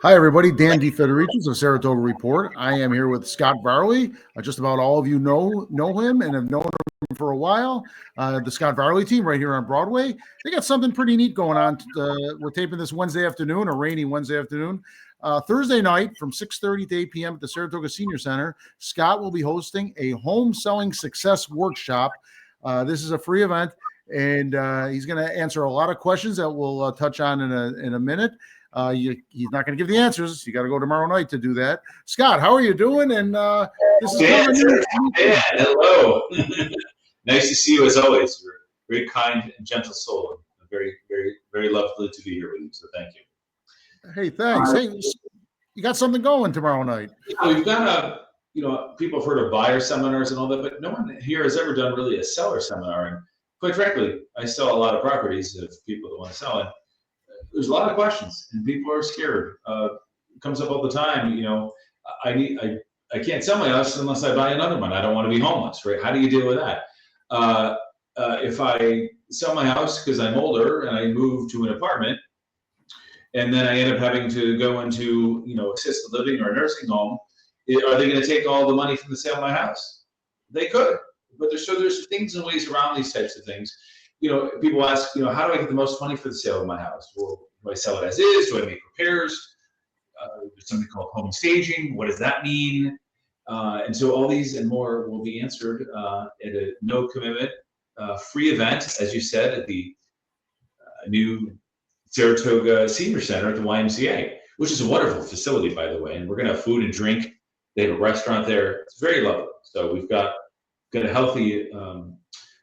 Hi, everybody. Dan DeFedericis of Saratoga Report. I am here with Scott Varley. Just about all of you know him and have known him for a while. The Scott Varley team right here on Broadway. They got something pretty neat going on. We're taping this Wednesday afternoon, a rainy Wednesday afternoon. Thursday night from 6:30 to 8 p.m. at the Saratoga Senior Center, Scott will be hosting a home selling success workshop. This is a free event, and he's going to answer a lot of questions that we'll touch on in a minute. He's not going to give the answers. You got to go tomorrow night to do that. Scott, how are you doing? And this is Dan, hello. Nice to see you as always. You're a very kind and gentle soul. Very, very, very lovely to be here with you. So thank you. Hey, thanks. Hey, you got something going tomorrow night? Yeah, we've got people have heard of buyer seminars and all that, but no one here has ever done really a seller seminar. And quite frankly, I sell a lot of properties of people that want to sell. And there's a lot of questions, and people are scared. It comes up all the time. I can't sell my house unless I buy another one. I don't want to be homeless, right? How do you deal with that? If I sell my house because I'm older and I move to an apartment, and then I end up having to go into assisted living or a nursing home, are they going to take all the money from the sale of my house? They could, but there's things and ways around these types of things. People ask, how do I get the most money for the sale of my house? Well, do I sell it as is? Do I make repairs? There's something called home staging. What does that mean? And so all these and more will be answered at a no commitment free event, as you said, at the new Saratoga Senior Center at the YMCA, which is a wonderful facility, by the way. And we're going to have food and drink. They have a restaurant there. It's very lovely. So we've got a healthy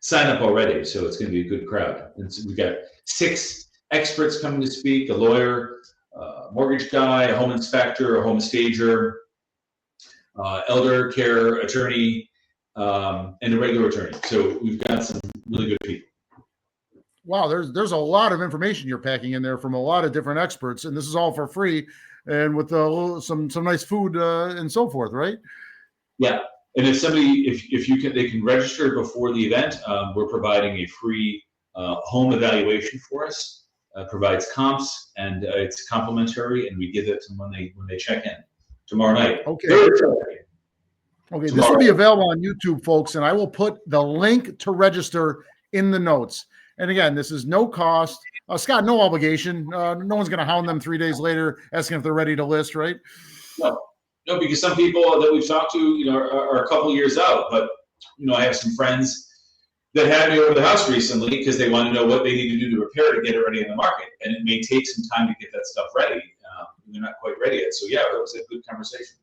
sign up already. So it's going to be a good crowd. And so we've got 6 experts coming to speak: a lawyer, mortgage guy, a home inspector, a home stager, elder care attorney, and a regular attorney. So we've got some really good people. Wow, there's a lot of information you're packing in there from a lot of different experts, and this is all for free, and with some nice food and so forth, right? Yeah, and if you can, they can register before the event. We're providing a free home evaluation for us. Provides comps, and it's complimentary, and we give it to them when they check in tomorrow night. Okay. Okay, this will be available on YouTube, folks, and I will put the link to register in the notes. And again, this is no cost. Scott, no obligation. No one's going to hound them 3 days later asking if they're ready to list, right? No, because some people that we've talked to, are a couple years out. But I have some friends that had me over the house recently because they want to know what they need to do to repair to get it ready in the market, and it may take some time to get that stuff ready. They're not quite ready yet. So yeah, it was a good conversation.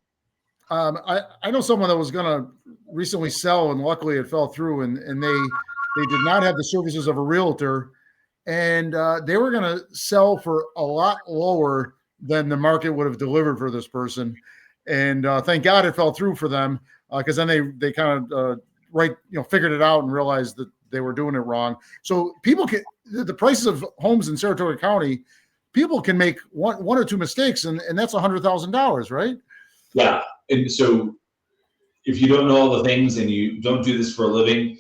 I know someone that was going to recently sell, and luckily it fell through, and they did not have the services of a realtor, and they were going to sell for a lot lower than the market would have delivered for this person. And thank God it fell through for them, because then they kind of figured it out and realized that they were doing it wrong. So people the prices of homes in Saratoga County, people can make one or two mistakes, and that's $100,000, right? Yeah, and so if you don't know all the things and you don't do this for a living,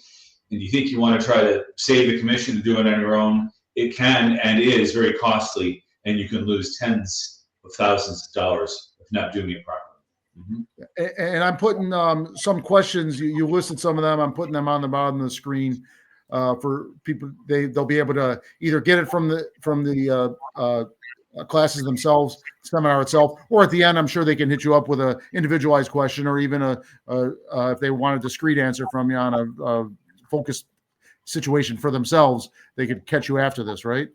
and you think you want to try to save the commission to do it on your own, it can and is very costly, and you can lose tens of thousands of dollars if not doing it properly. Mm-hmm. And I'm putting some questions. You listed some of them. I'm putting them on the bottom of the screen for people. They'll be able to either get it from the classes themselves, seminar itself, or at the end, I'm sure they can hit you up with a individualized question, or even if they want a discrete answer from you on a focused situation for themselves, they could catch you after this, right?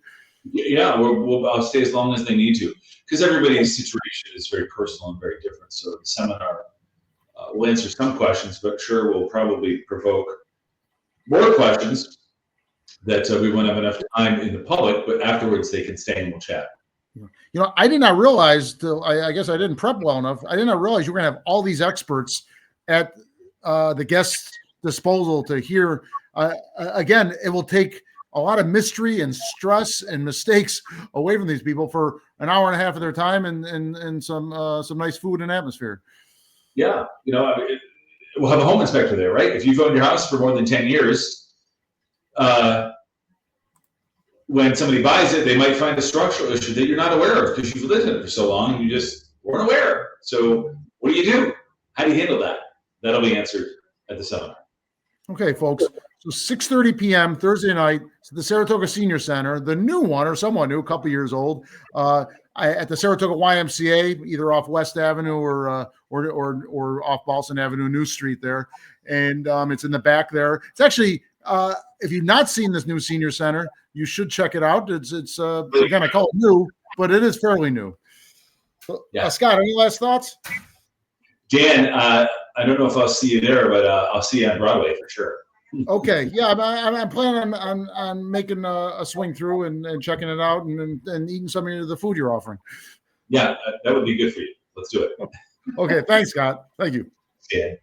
Yeah, I'll stay as long as they need to, because everybody's situation is very personal and very different. So the seminar will answer some questions, but sure will probably provoke more questions that we won't have enough time in the public, but afterwards they can stay and we'll chat. I did not realize, I guess I didn't prep well enough. I did not realize you were going to have all these experts at the guest's disposal to hear. Again, it will take a lot of mystery and stress and mistakes away from these people for an hour and a half of their time and some nice food and atmosphere. Yeah, we'll have a home inspector there, right? If you've owned your house for more than 10 years, when somebody buys it, they might find a structural issue that you're not aware of because you've lived in it for so long and you just weren't aware. So what do? How do you handle that? That'll be answered at the seminar. Okay, folks. So 6:30 p.m. Thursday night at the Saratoga Senior Center, the new one or somewhat new, a couple years old, at the Saratoga YMCA, either off West Avenue or off Boston Avenue, New Street there, and it's in the back there. It's actually, if you've not seen this new senior center, you should check it out. It's again, I call it new, but it is fairly new. Yeah. Scott, any last thoughts? Dan, I don't know if I'll see you there, but I'll see you on Broadway for sure. Okay, yeah, I'm planning on making a swing through and checking it out and eating some of the food you're offering. Yeah, that would be good for you. Let's do it. Okay, thanks, Scott. Thank you. Yeah.